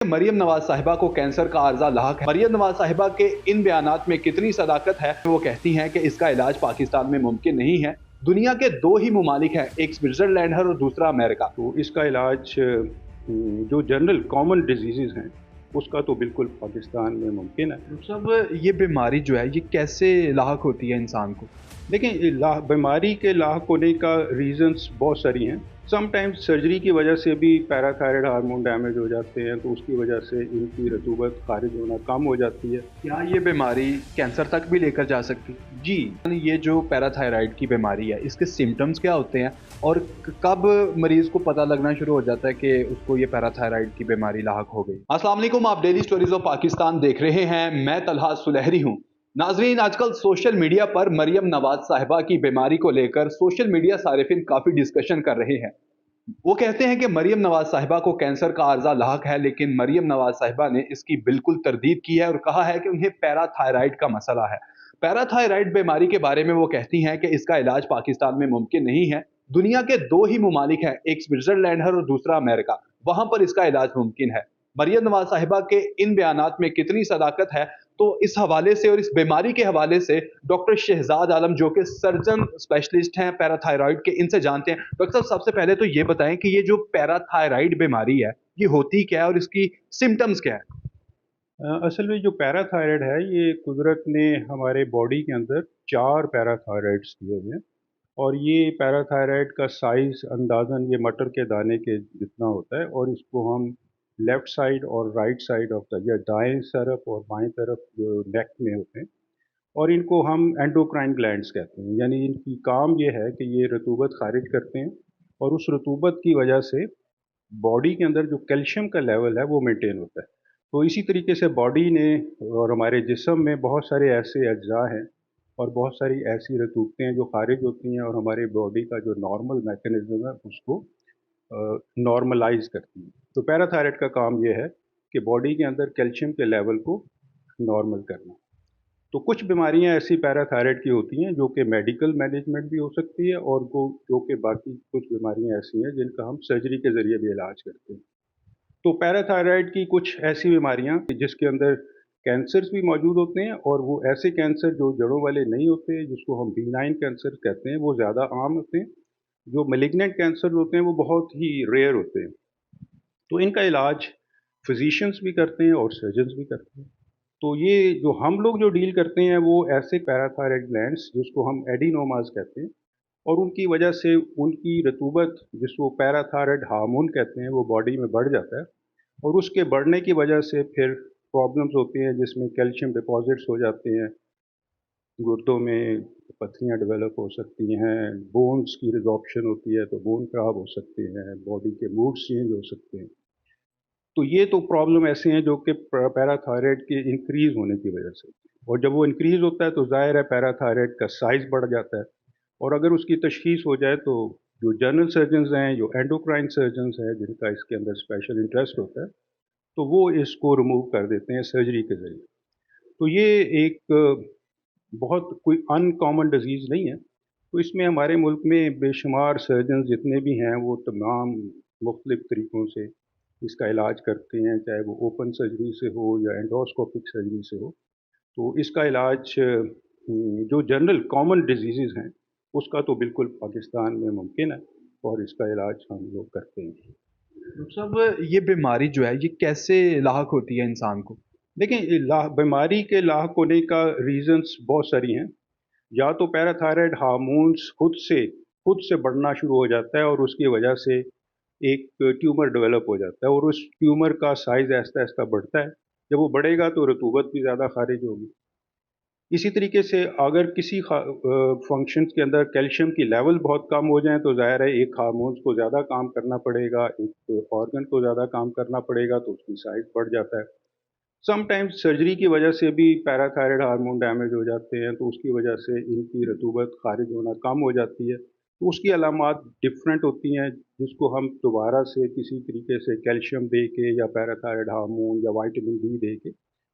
मरियम नवाज साहिबा को कैंसर का आर्जा लाहक है। मरियम नवाज साहिबा के इन बयानात में कितनी सदाकत है। वो कहती हैं कि इसका इलाज पाकिस्तान में मुमकिन नहीं है। दुनिया के दो ही ममालिक हैं, एक स्विट्जरलैंड है और दूसरा अमेरिका। तो इसका इलाज जो जनरल कॉमन डिजीज़ हैं उसका तो बिल्कुल पाकिस्तान में मुमकिन है। सब ये बीमारी जो है ये कैसे लाहक होती है इंसान को? देखिए, बीमारी के लाक होने का रीज़न्स बहुत सारी हैं। समटाइम्स सर्जरी की वजह से भी पैराथायराइड हार्मोन डैमेज हो जाते हैं, तो उसकी वजह से इनकी रतूबत खारिज होना कम हो जाती है। क्या ये बीमारी कैंसर तक भी लेकर जा सकती है? जी, यानी ये जो पैराथायराइड की बीमारी है इसके सिम्टम्स क्या होते हैं और कब मरीज को पता लगना शुरू हो जाता है कि उसको ये पैराथायराइड की बीमारी लाहक हो गई? अस्सलाम वालेकुम, आप डेली स्टोरीज ऑफ पाकिस्तान देख रहे हैं। मैं तलहा सुलहरी हूँ। नाजरीन, आजकल सोशल मीडिया पर मरियम नवाज साहिबा की बीमारी को लेकर सोशल मीडिया सारिफिन काफी डिस्कशन कर रहे हैं। वो कहते हैं कि मरियम नवाज साहिबा को कैंसर का आर्जा लाहक है, लेकिन मरियम नवाज साहिबा ने इसकी बिल्कुल तरदीद की है और कहा है कि उन्हें पैराथायराइड का मसला है। पैराथायराइड बीमारी के बारे में वो कहती हैं कि इसका इलाज पाकिस्तान में मुमकिन नहीं है। दुनिया के दो ही ममालिक हैं, एक स्विट्जरलैंड है और दूसरा अमेरिका, वहां पर इसका इलाज मुमकिन है। मरियम नवाज साहिबा के इन बयानात में कितनी सदाकत है, तो इस हवाले से और इस बीमारी के हवाले से डॉक्टर शहजाद आलम, जो कि सर्जन स्पेशलिस्ट हैं पैराथायराइड के, इनसे जानते हैं। डॉक्टर साहब, सबसे पहले तो ये बताएं कि ये जो पैराथायराइड बीमारी है ये होती क्या है और इसकी सिम्टम्स क्या है? असल में जो पैराथायराइड है, ये कुदरत ने हमारे बॉडी के अंदर 4 पैराथायराइड्स दिए हुए हैं। और ये पैराथायराइड का साइज़ अंदाज़न ये मटर के दाने के जितना होता है, और इसको हम लेफ़्ट साइड और राइट साइड ऑफ द, या दाएँ तरफ और बाएँ तरफ जो नेक में होते हैं, और इनको हम एंडोक्राइन ग्लैंड्स कहते हैं। यानी इनकी काम ये है कि ये रतूबत ख़ारिज करते हैं, और उस रतूबत की वजह से बॉडी के अंदर जो कैल्शियम का लेवल है वो मेंटेन होता है। तो इसी तरीके से बॉडी ने और हमारे जिस्म में बहुत सारे ऐसे अज्जा हैं और बहुत सारी ऐसी रतूबतें हैं जो ख़ारिज होती हैं, और हमारे बॉडी का जो नॉर्मल मैकेनिज़्म है उसको नॉर्मलाइज़ करती हैं। तो पैराथायराइड का काम ये है कि बॉडी के अंदर कैल्शियम के लेवल को नॉर्मल करना। तो कुछ बीमारियां ऐसी पैराथायराइड की होती हैं जो कि मेडिकल मैनेजमेंट भी हो सकती है, और वो जो कि बाकी कुछ बीमारियां ऐसी हैं जिनका हम सर्जरी के ज़रिए भी इलाज करते हैं। तो पैराथायराइड की कुछ ऐसी बीमारियां जिसके अंदर कैंसर्स भी मौजूद होते हैं, और वो ऐसे कैंसर जो जड़ों वाले नहीं होते, जिसको हम बिनाइन कैंसर कहते हैं, वो ज़्यादा आम होते हैं। जो मेलिग्नेंट कैंसर होते हैं वो बहुत ही रेयर होते हैं। तो इनका इलाज फिजिशियंस भी करते हैं और सर्जन्स भी करते हैं। तो ये जो हम लोग जो डील करते हैं वो ऐसे पैराथायराइड ग्लैंड्स जिसको हम एडिनोमास कहते हैं, और उनकी वजह से उनकी रतूबत, जिसको पैराथायराइड हार्मोन कहते हैं, वो बॉडी में बढ़ जाता है, और उसके बढ़ने की वजह से फिर प्रॉब्लम्स होती हैं जिसमें कैल्शियम डिपॉजिट्स हो जाते हैं, गुर्दों में पथरियाँ डेवलप हो सकती हैं, बोन्स की रिजॉर्प्शन होती है तो बोन खराब हो सकते हैं, बॉडी के मूड्स चेंज हो सकते हैं। तो ये तो प्रॉब्लम ऐसे हैं जो कि पैराथायराइड के इंक्रीज़ होने की वजह से होती है, और जब वो इंक्रीज़ होता है तो ज़ाहिर है पैराथायराइड का साइज़ बढ़ जाता है। और अगर उसकी तशख़ीस हो जाए तो जो जनरल सर्जन्स हैं, जो एंडोक्राइन सर्जन्स हैं, जिनका इसके अंदर स्पेशल इंटरेस्ट होता है, तो वो इसको रिमूव कर देते हैं सर्जरी के ज़रिए। तो ये एक बहुत कोई अनकॉमन डिज़ीज़ नहीं है। तो इसमें हमारे मुल्क में बेशुमार सर्जन्स जितने भी हैं वो तमाम मुख्तलिफ़ तरीक़ों से इसका इलाज करते हैं, चाहे वो ओपन सर्जरी से हो या एंडोस्कोपिक सर्जरी से हो। तो इसका इलाज जो जनरल कॉमन डिजीज़ हैं उसका तो बिल्कुल पाकिस्तान में मुमकिन है, और इसका इलाज हम लोग करते हैं। सब ये बीमारी जो है ये कैसे लाहक होती है इंसान को? देखिए, बीमारी के लाक होने का रीज़न्स बहुत सारी हैं। या तो पैराथायराइड हार्मोन्स खुद से बढ़ना शुरू हो जाता है, और उसकी वजह से एक ट्यूमर डेवलप हो जाता है, और उस ट्यूमर का साइज़ आहिस्ता-आहिस्ता बढ़ता है। जब वो बढ़ेगा तो रतूबत भी ज़्यादा ख़ारिज होगी। इसी तरीके से अगर किसी फ़ंक्शंस के अंदर कैल्शियम की लेवल बहुत कम हो जाएँ तो ज़ाहिर है एक हार्मोन्स को ज़्यादा काम करना पड़ेगा, एक ऑर्गन को ज़्यादा काम करना पड़ेगा, तो उसकी साइज़ बढ़ जाता है। समटाइम्स सर्जरी की वजह से भी पैराथायराइड हार्मोन डैमेज हो जाते हैं, तो उसकी वजह से इनकी रतूबत ख़ारिज होना कम हो जाती है। तो उसकी अलामात डिफरेंट होती हैं, जिसको हम दोबारा से किसी तरीके से कैल्शियम दे के या पैराथायराइड हार्मोन या विटामिन डी दे के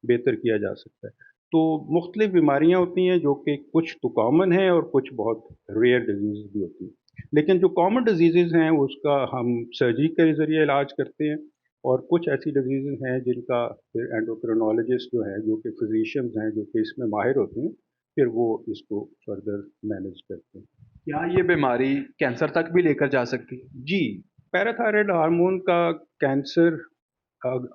बेहतर किया जा सकता है। तो मुख्तलिफ़ बीमारियाँ होती हैं जो कि कुछ तो कॉमन हैं और कुछ बहुत रेयर डिज़ीज़ भी होती हैं। लेकिन जो कॉमन डिज़ीज़ेज़ हैं उसका हम सर्जरी के ज़रिए इलाज करते हैं, और कुछ ऐसी डिजीज़ हैं जिनका फिर एंडोक्रिनोलॉजिस्ट जो हैं, जो कि फिजिशियंस हैं, जो कि इसमें माहिर होते हैं, फिर वो इसको फर्दर मैनेज करते हैं। क्या ये बीमारी कैंसर तक भी लेकर जा सकती है? जी, पैराथायरॉयड हार्मोन का कैंसर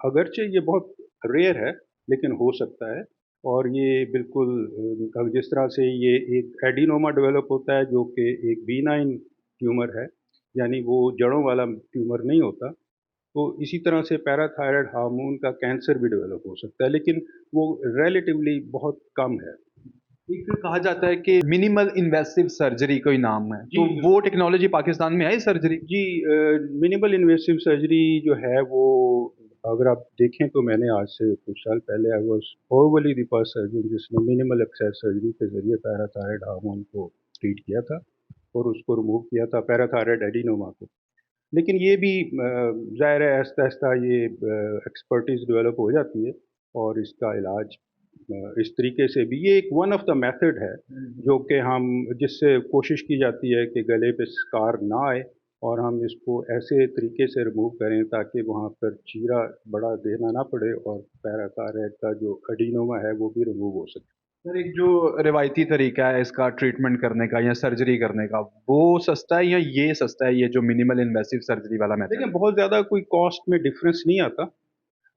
अगरचे ये बहुत रेयर है, लेकिन हो सकता है। और ये बिल्कुल जिस तरह से ये एक एडिनोमा डेवलप होता है जो कि एक बीनाइन ट्यूमर है, यानी वो जड़ों वाला ट्यूमर नहीं होता, तो इसी तरह से पैराथायरॉयड हार्मोन का कैंसर भी डेवलप हो सकता है, लेकिन वो रिलेटिवली बहुत कम है। एक कहा जाता है कि मिनिमल इन्वेसिव सर्जरी कोई नाम है, जी, तो वो टेक्नोलॉजी पाकिस्तान में है सर्जरी? जी, मिनिमल इन्वेसिव सर्जरी जो है वो अगर आप देखें तो मैंने आज से कुछ साल पहले I was overly the first surgeon जिसने मिनिमल एक्सेस सर्जरी के ज़रिए पैराथायरॉयड हार्मोन को ट्रीट किया था और उसको रिमूव किया था पैराथायरॉयड एडिनोमा को। लेकिन ये भी ज़ाहिर है आहिस्ता-आहिस्ता ये एक्सपर्टीज़ डेवलप हो जाती है और इसका इलाज इस तरीके से भी ये एक वन ऑफ द मेथड है जो कि हम जिससे कोशिश की जाती है कि गले पे स्कार ना आए और हम इसको ऐसे तरीके से रिमूव करें ताकि वहाँ पर चीरा बड़ा देना ना पड़े और पैराथायरॉयड का जो एडिनोमा है वो भी रिमूव हो सके। सर एक जो रिवायती तरीका है इसका ट्रीटमेंट करने का या सर्जरी करने का, वो सस्ता है या ये सस्ता है, ये जो मिनिमल इन्वेसिव सर्जरी वाला मेथड देखिए है? बहुत ज़्यादा कोई कॉस्ट में डिफरेंस नहीं आता,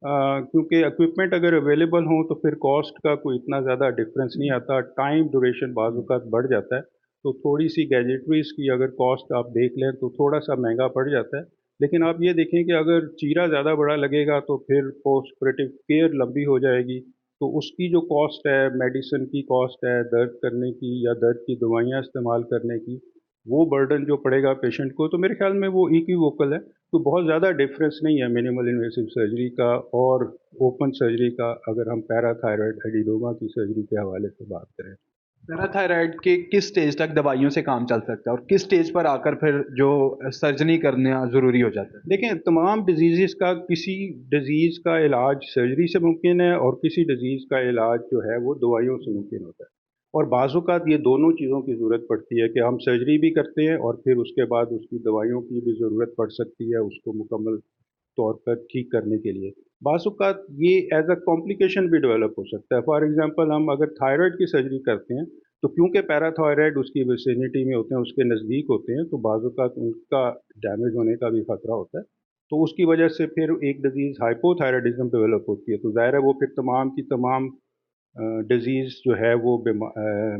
क्योंकि इक्विपमेंट अगर अवेलेबल हो तो फिर कॉस्ट का कोई इतना ज़्यादा डिफरेंस नहीं आता, टाइम ड्यूरेशन बाज़ औक़ात बढ़ जाता है, तो थोड़ी-सी गैजेटरीज़ की अगर कॉस्ट आप देख लें तो थोड़ा-सा महँगा पड़ जाता है। लेकिन आप ये देखें कि अगर चीरा ज़्यादा बड़ा लगेगा तो फिर पोस्ट ऑपरेटिव केयर लंबी हो जाएगी, तो उसकी जो कॉस्ट है, मेडिसिन की कॉस्ट है, दर्द करने की या दर्द की दवाइयाँ इस्तेमाल करने की, वो बर्डन जो पड़ेगा पेशेंट को, तो मेरे ख़्याल में वो इक्विवोकल है। तो बहुत ज़्यादा डिफरेंस नहीं है मिनिमल इन्वेसिव सर्जरी का और ओपन सर्जरी का अगर हम पैराथायरॉयड एडिनोमा की सर्जरी के हवाले से बात करें। पैराथायराइड के किस स्टेज तक दवाइयों से काम चल सकता है और किस स्टेज पर आकर फिर जो सर्जरी करना ज़रूरी हो जाता है? देखें तमाम डिजीज़ का किसी डिज़ीज़ का इलाज सर्जरी से मुमकिन है और किसी डिज़ीज़ का इलाज जो है वो दवाइयों से मुमकिन होता है। और बाज़-औक़ात ये दोनों चीज़ों की ज़रूरत पड़ती है कि हम सर्जरी भी करते हैं और फिर उसके बाद उसकी दवाइयों की भी ज़रूरत पड़ सकती है उसको मुकम्मल तौर पर ठीक करने के लिए। बाज़-औक़ात ये एज़ अ कॉम्प्लिकेशन भी डेवलप हो सकता है। फॉर एग्ज़ाम्पल हम अगर थायरॉइड की सर्जरी करते हैं, तो क्योंकि पैराथायरॉइड उसकी विसिनिटी में होते हैं, उसके नज़दीक होते हैं, तो बाज़-औक़ात उनका डैमेज होने का भी ख़तरा होता है। तो उसकी वजह से फिर एक डिज़ीज़ हाइपोथायरायडिज़्म डेवलप होती है, तो ज़ाहिर है वो फिर तमाम की तमाम डिज़ीज़ जो है वो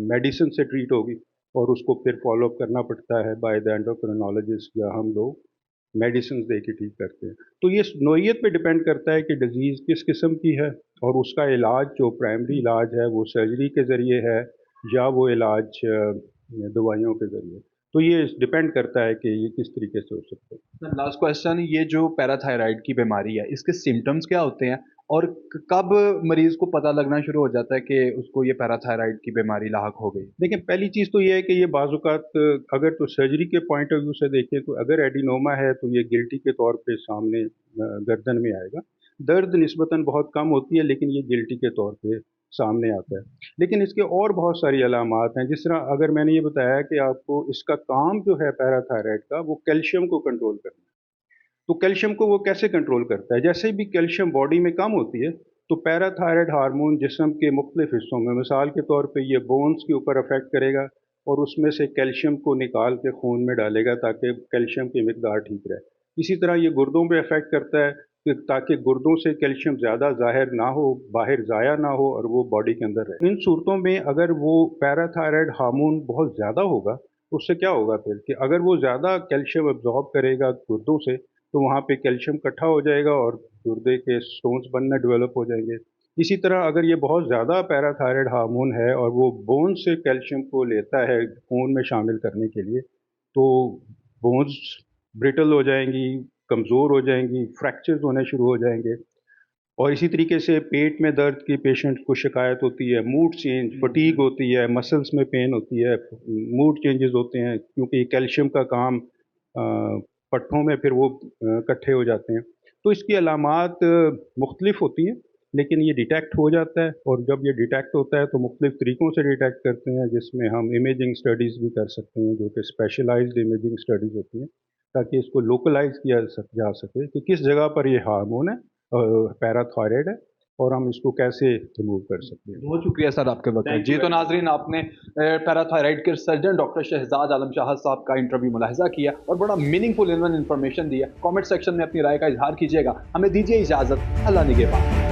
मेडिसिन से ट्रीट होगी और उसको फिर फ़ॉलो-अप करना पड़ता है बाय द एंडोक्रिनोलॉजिस्ट या हम लोग मेडिसिन दे के ठीक करते हैं। तो ये नौइयत पे डिपेंड करता है कि डिज़ीज़ किस किस्म की है और उसका इलाज जो प्राइमरी इलाज है वो सर्जरी के ज़रिए है या वो इलाज दवाइयों के ज़रिए। तो ये डिपेंड करता है कि ये किस तरीके से हो सकता है। सर लास्ट क्वेश्चन, ये जो पैराथायराइड की बीमारी है, इसके सिम्पटम्स क्या होते हैं और कब मरीज़ को पता लगना शुरू हो जाता है कि उसको ये पैराथायराइड की बीमारी लाहक हो गई? देखिए पहली चीज़ तो ये है कि ये बाज़-औक़ात अगर तो सर्जरी के पॉइंट ऑफ व्यू से देखें तो अगर एडिनोमा है तो ये गिल्टी के तौर पे सामने गर्दन में आएगा। दर्द निस्बतन बहुत कम होती है लेकिन ये गिल्टी के तौर पे सामने आता है। लेकिन इसके और बहुत सारी अलामात हैं जिस तरह अगर मैंने ये बताया कि आपको इसका काम जो है पैराथायरॉइड का वो कैल्शियम को कंट्रोल करना है। तो कैल्शियम को वो कैसे कंट्रोल करता है? जैसे भी कैल्शियम बॉडी में कम होती है, तो पैराथायरॉइड हार्मोन जिस्म के मुख्तलिफ हिस्सों में मिसाल के तौर पे ये बोन्स के ऊपर अफेक्ट करेगा और उसमें से कैल्शियम को निकाल के खून में डालेगा ताकि कैल्शियम की मिकदार ठीक रहे। इसी तरह ये गुर्दों पे अफेक्ट करता है कि ताकि गुर्दों से कैल्शियम ज़्यादा ज़ाहिर ना हो, बाहर ज़ाया ना हो और वो बॉडी के अंदर रहे। इन सूरतों में अगर वो पैराथायरॉइड हार्मोन बहुत ज़्यादा होगा, तो उससे क्या होगा फिर कि अगर वो ज़्यादा कैल्शियम अब्ज़ॉर्ब करेगा गुर्दों से तो वहाँ पे कैल्शियम इकट्ठा हो जाएगा और गुर्दे के स्टोन्स बनना डेवलप हो जाएंगे। इसी तरह अगर ये बहुत ज़्यादा पैराथायरॉइड हार्मोन है और वो बोन से कैल्शियम को लेता है खून में शामिल करने के लिए, तो बोन्स ब्रिटल हो जाएंगी, कमज़ोर हो जाएंगी, फ्रैक्चर्स होने शुरू हो जाएंगे। और इसी तरीके से पेट में दर्द की पेशेंट को शिकायत होती है, मूड चेंज, फटीग होती है, मसल्स में पेन होती है, मूड चेंजेस होते हैं क्योंकि कैल्शियम का काम पट्ठों में फिर वो इकट्ठे हो जाते हैं। तो इसकी अलामात मुख्तलिफ होती हैं, लेकिन ये डिटेक्ट हो जाता है और जब ये डिटेक्ट होता है तो मुख्तलिफ तरीक़ों से डिटेक्ट करते हैं जिसमें हम इमेजिंग स्टडीज़ भी कर सकते हैं जो कि स्पेशलाइज़्ड इमेजिंग स्टडीज़ होती हैं। ताकि इसको लोकलाइज किया जा सके कि किस जगह पर ये हार्मोन है, पैराथायराइड है, और हम इसको कैसे रिमूव कर सकते हैं। बहुत शुक्रिया सर आपके वक्त जी। तो नाजरीन, आपने पैराथायराइड के सर्जन डॉक्टर शहजाद आलम शाह साहब का इंटरव्यू मुलाहिजा किया और बड़ा मीनिंगफुल इन्फॉर्मेशन दिया। कमेंट सेक्शन में अपनी राय का इजहार कीजिएगा। हमें दीजिए इजाज़त। अल्लाह निगहबान।